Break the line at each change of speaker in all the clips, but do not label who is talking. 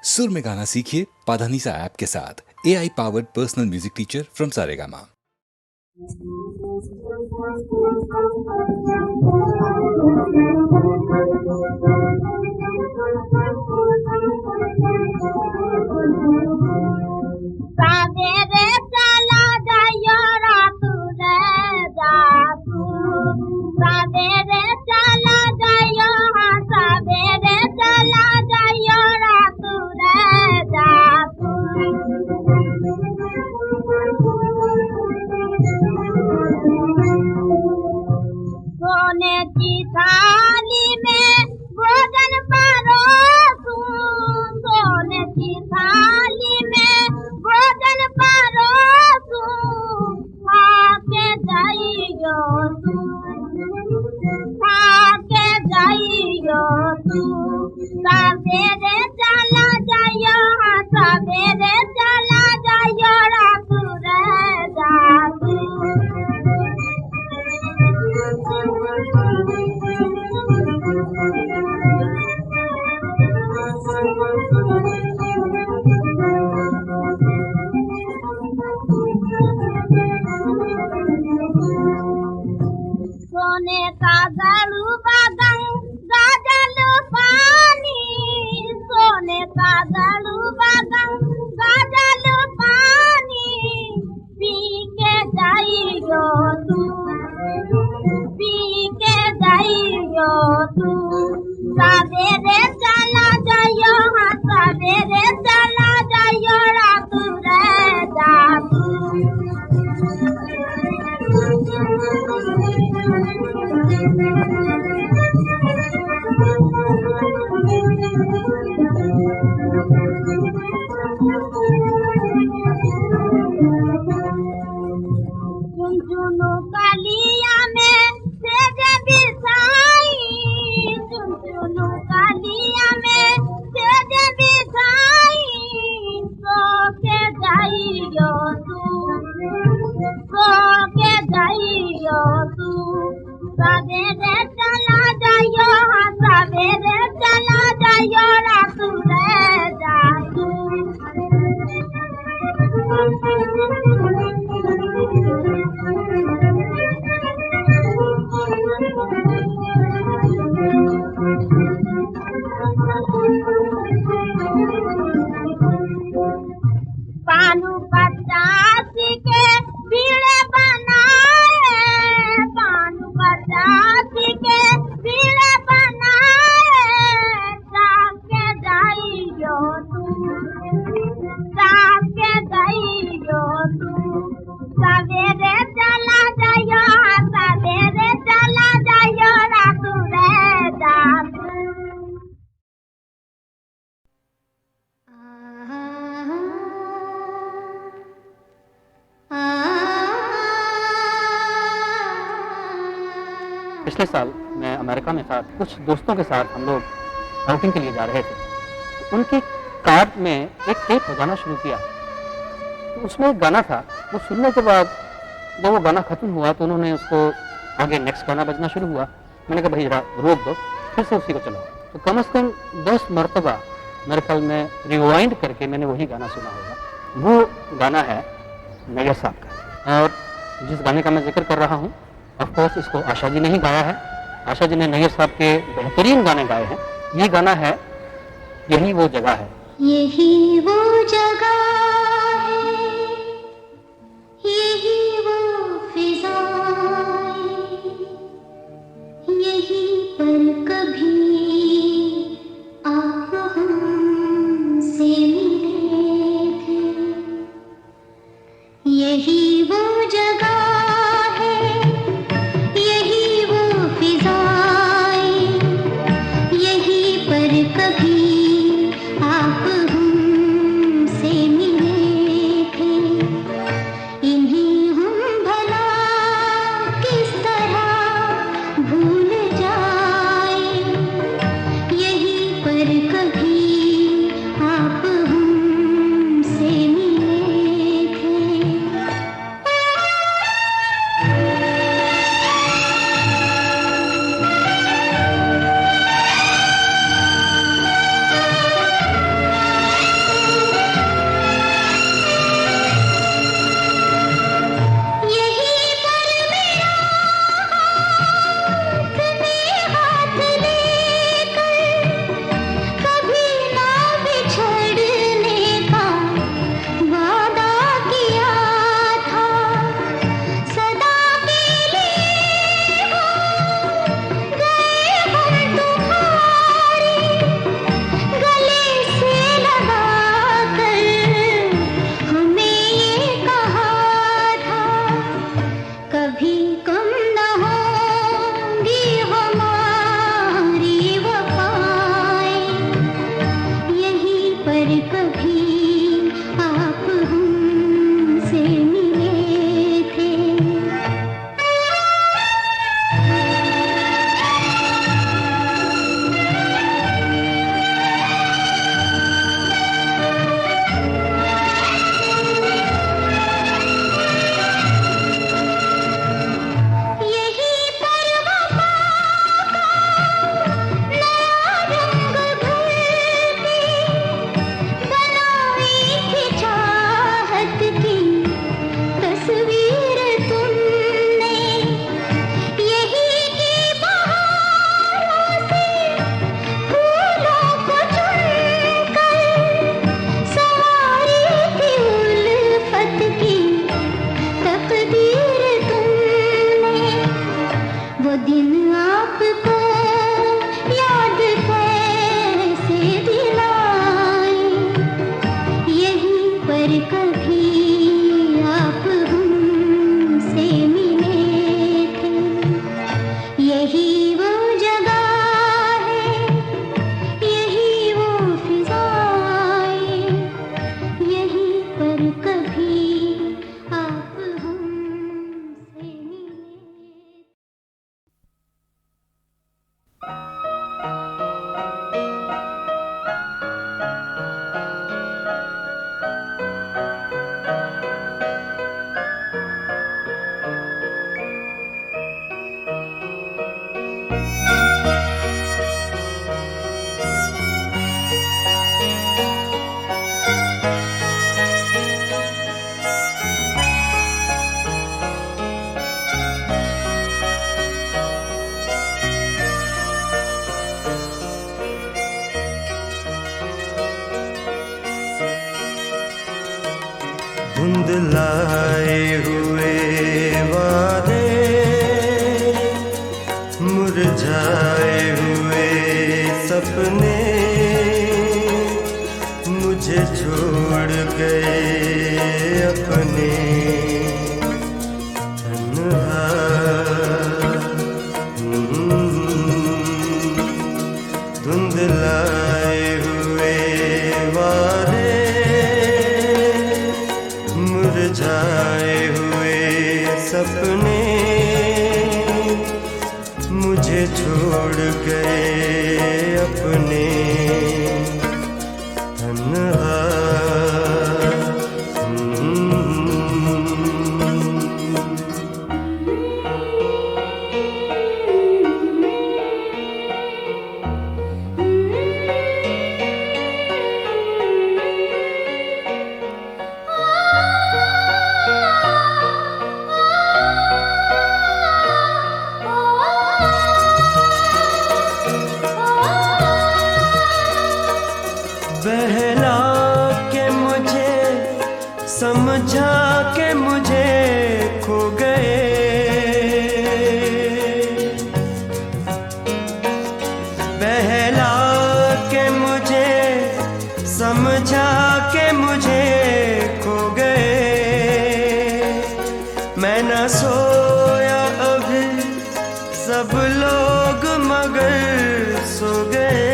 सुर में गाना सीखिए पाधानीसा ऐप के साथ। AI powered personal music teacher from Saregama.
सवेरे चला जाइयो रात रे जातू, सवेरे चला जाइयो, हाँ सवेरे चला जाइयो रात रे जातू। सोने की थाली में भोजन परोसूं, सोने की थाली में भोजन परोसूं, खाके जाइयो तू, खाके जाइयो तू। सवेरे चला जाइयो, हाँ सवेरे चला जाइयो रात रे जातू। सोने का गड़ुआ गंगा जल पानी, सोने का गड़ुआ गंगा जल पानी, पी के जाइयो तू, पी के जाइयो तू। सवेरे चला जाइयो, हाँ सवेरे चला जाइयो रात रे जातू। चुनचुनु कालिया में सेज बिछाई, चुनचुनु कालिया में सेज बिछाई, सो के जाइयो तू, सो के जाइयो तू। सवेरे चला जाइयो, हाँ सवेरे चला जाइयो रात रे जातू। पानु पचासी के बीड़े बनाए, पानु पचासी के बीड़े बनाए, साके जाइयो तू, साके जाइयो तू। सवेरे चला जाइयो, हाँ सवेरे चला जाइयो रात रे जातू।
पिछले साल मैं अमेरिका में था, कुछ दोस्तों के साथ हम लोग आउटिंग के लिए जा रहे थे। उनकी कार में एक टेप बजाना शुरू किया, तो उसमें एक गाना था। वो सुनने के बाद जब वो गाना खत्म हुआ तो उन्होंने उसको आगे नेक्स्ट गाना बजना शुरू हुआ। मैंने कहा भाई जरा रोक दो, फिर से उसी को चलाओ। तो कम से कम 10 मरतबा मेरे ख्याल में रिवाइंड करके मैंने वही गाना सुना होगा। वो गाना है नैयर साहब का, और जिस गाने का मैं जिक्र कर रहा हूँ ऑफकोर्स इसको आशा जी ने ही गाया है। आशा जी ने नैयर साहब के बेहतरीन गाने गाए हैं। ये गाना है यही वो जगह है।
यही वो जगह है, यही वो फिजाएं, यही पर कभी आप हमसे मिले थे। यही वो जगह है, यही वो फिजाएं, यही पर कभी आप हमसे मिले
धुंधलाए हुए वादे, मुरझाए हुए सपने मुझे छोड़ गए अपने तन्हा। धुंधलाए हुए वादे, मुरझाए हुए सपने मुझे छोड़ गए अपने तन्हा। बहला के मुझे, समझा के मुझे खो गए। बहला के मुझे, समझा के मुझे खो गए। मैं न सोया अभी, सब लोग मगर सो गए।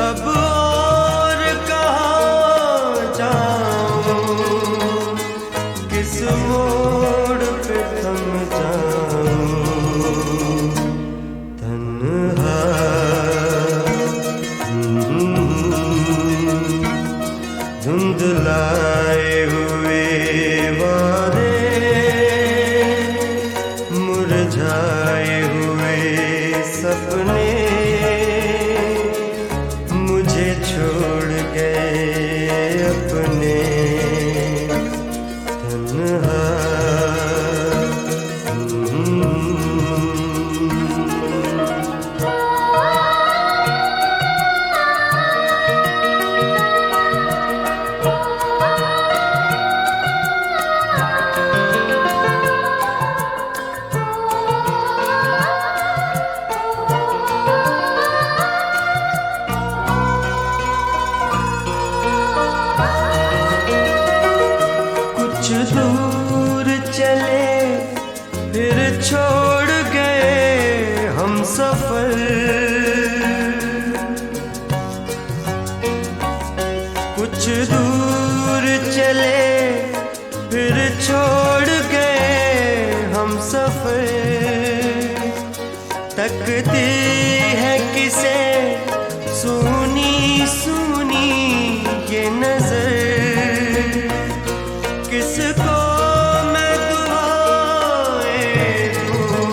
अब और कहाँ जाऊं, किस मोड़ पे थम जाऊं तन्हा। धुंधलाए हुए वादे, मुरझाए हुए सपने मुझे छोड़ गए अपने तन्हा। कुछ दूर चले फिर छोड़ गए हम सफर। कुछ दूर चले फिर छोड़ गए हम सफर। तकती है किसे सुनी सुनी ये नजर, किसको मैं दुआएं दूं,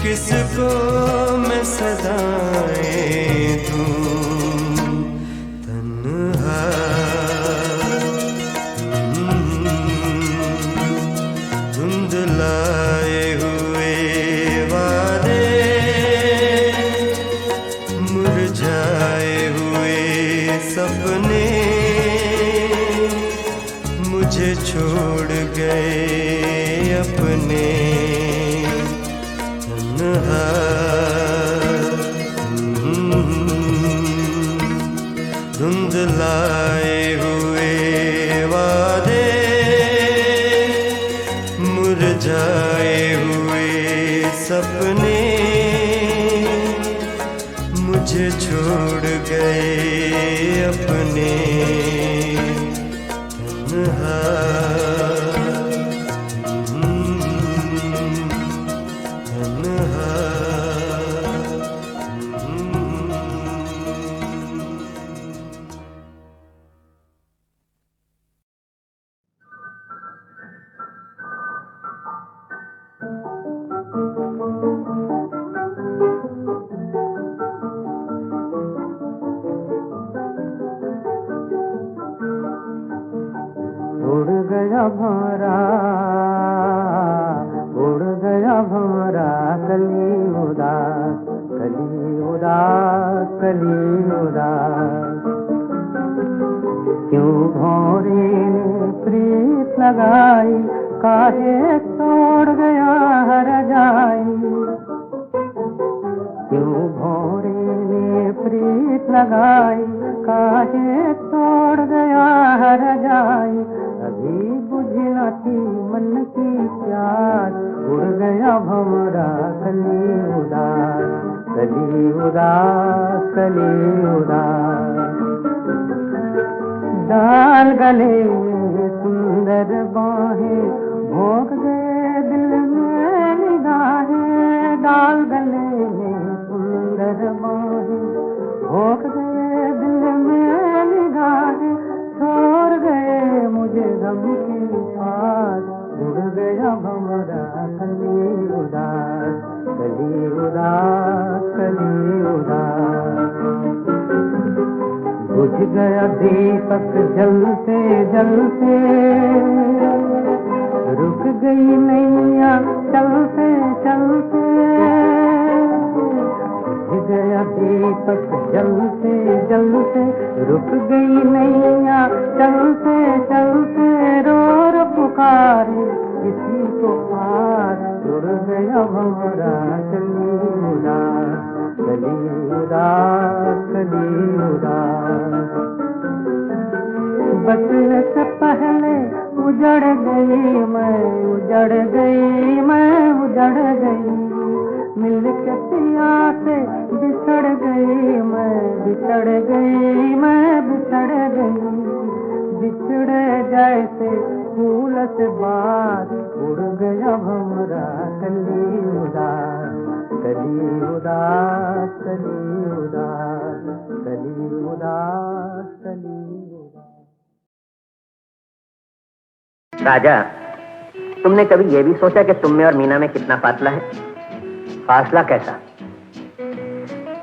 किसको मैं सदाएं दूं तन्हा। धुंधलाए हुए वादे, मुरझाए हुए सपने मुझे छोड़ गए अपने तन्हा। धुंधलाए हुए वादे, मुरझाए हुए सपने मुझे छोड़ गए अपने तन्हा।
उड़ गया भंवरा, उड़ गया भंवरा, कली उदास, कली उदास, कली उदास। क्यों भौरे ने प्रीत लगाई, काहे तोड़ गया हर जाई। क्यों भौरे ने प्रीत लगाई, काहे तोड़ गया हर जाई। अभी बुझ न थी मन की प्यास, उड़ गया भंवरा कली उदास, कली उदास, कली उदास। डाल गले में सुंदर बाहें, भोग गए दिल में निगाहें। डाल गले में सुंदर बाहें, भोग गए दिल में निगाहें। छोड़ गए मुझे गम के पास, उड़ गया भंवरा कली उदास, कली उदास, कली उदास। बुझ गया दीपक जलते जलते, रुक गई नैया चलते चलते। बुझ गया दीपक जलते जलते, रुक गई नैया चलते चलते। रो रो पुकारे किसी को पार, उड़ गया भंवरा कली उदास, कली उदास, कली उदास। बचने से पहले उजड़ गई मैं, उजड़ गई मैं, उजड़ गई। मिल के पिया से बिछड़ गई मैं, बिछड़ गई मैं, बिछड़ गई। बिछड़े जैसे फूल से बात, उड़ गया भंवरा कली उदास, कली उदास, कली उदास, कली उदास, कली उदास।
राजा, तुमने कभी ये भी सोचा कि तुम में और मीना में कितना फासला है? फासला कैसा?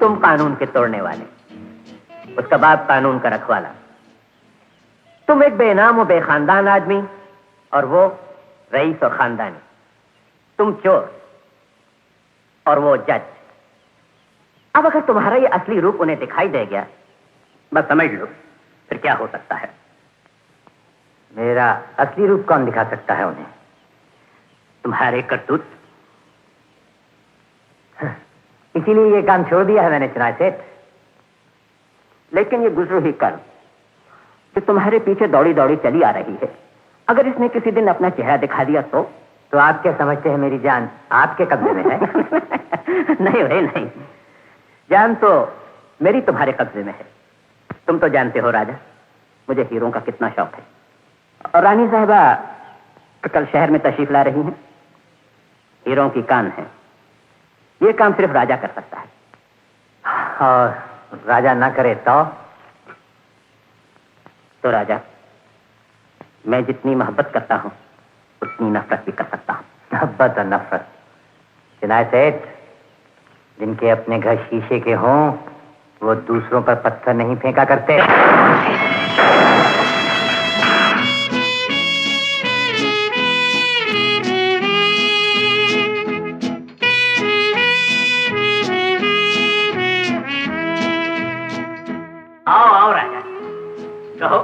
तुम कानून के तोड़ने वाले, उसका बाप कानून का रखवाला। तुम एक बेनाम और बेखानदान आदमी, और वो रईस और खानदानी। तुम चोर और वो जज। अब अगर तुम्हारा ये असली रूप उन्हें दिखाई दे गया, बस समझ लो फिर क्या हो सकता है। मेरा असली रूप कौन दिखा सकता है उन्हें? तुम्हारे करतूत। इसीलिए ये काम छोड़ दिया है मैंने चिनाई सेठ। लेकिन ये गुजरू ही कल जो तुम्हारे पीछे दौड़ी दौड़ी चली आ रही है, अगर इसने किसी दिन अपना चेहरा दिखा दिया तो आप क्या समझते हैं मेरी जान आपके कब्जे में है? नहीं भाई नहीं, जान तो मेरी तुम्हारे कब्जे में है। तुम तो जानते हो राजा, मुझे हीरों का कितना शौक है। और रानी साहिबा कल शहर में तशरीफ ला रही हैं। हीरों की कान है, ये काम सिर्फ राजा कर सकता है। और राजा ना करे तो राजा, मैं जितनी मोहब्बत करता हूं उतनी नफरत भी कर सकता हूं। मोहब्बत और नफरत, चिनाई सेठ, जिनके अपने घर शीशे के हों वो दूसरों पर पत्थर नहीं फेंका करते। आओ आओ राजा, कहो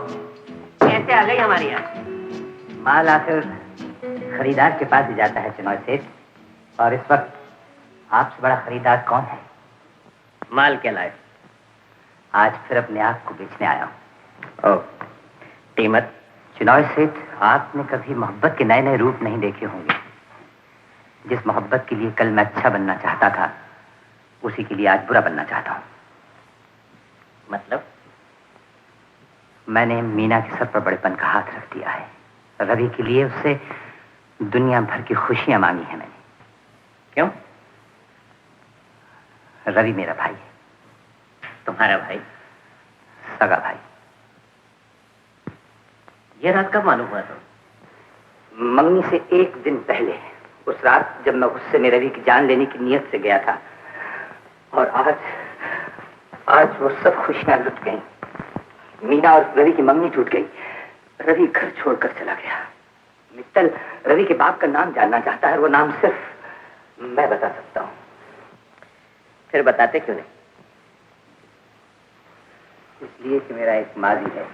कैसे आ गई हमारी यहाँ? माल आखिर खरीदार के पास ही जाता है चिनॉय सेठ, और इस वक्त आपसे बड़ा खरीदार कौन है? माल क्या लाए? आज फिर अपने आप को बेचने आया हूँ। कीमत? चिनॉय सेठ, आपने कभी मोहब्बत के नए नए रूप नहीं देखे होंगे। जिस मोहब्बत के लिए कल मैं अच्छा बनना चाहता था, उसी के लिए आज बुरा बनना चाहता हूँ। मतलब? मैंने मीना के सर पर बड़ेपन का हाथ रख दिया है। रवि के लिए उससे दुनिया भर की खुशियां मांगी हैं मैंने। क्यों? रवि मेरा भाई है। तुम्हारा भाई? सगा भाई। ये रात कब मालूम हुआ तुम? मंगनी से एक दिन पहले, उस रात जब मैं गुस्से में रवि की जान लेने की नीयत से गया था। और आज वो सब खुशियां लुट गईं। मीना और रवि की मंगनी टूट गई। रवि घर छोड़कर चला गया। मित्तल रवि के बाप का नाम जानना चाहता है, और वो नाम सिर्फ मैं बता सकता हूं। फिर बताते क्यों नहीं? इसलिए कि मेरा एक माजी है,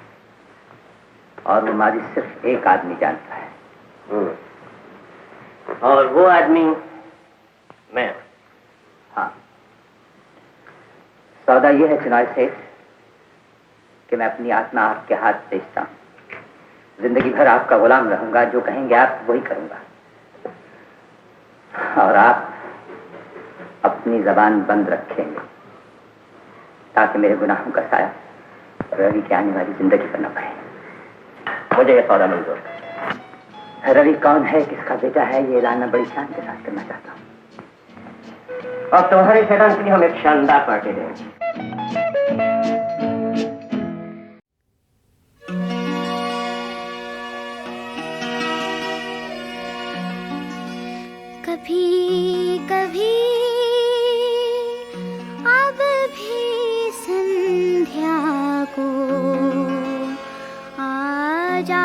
और वो माजी सिर्फ एक आदमी जानता है।
और वो आदमी मैं।
हाँ, सौदा ये है चिनाय सेठ कि मैं अपनी आत्मा आपके हाथ बेचता हूँ। जिंदगी भर आपका गुलाम रहूंगा, जो कहेंगे आप वही करूंगा, और आप अपनी जबान बंद रखेंगे ताकि मेरे गुनाहों का साया रवि की आने वाली जिंदगी पर न पड़े।
मुझे यह सौदा मंजूर।
रवि कौन है, किसका बेटा है, ये ऐलान मैं बड़ी शान के साथ करना चाहता हूँ।
और तुम्हारे शैतान के लिए हम एक शानदार पार्टी देंगे।
कभी कभी अब भी संध्या को आ जा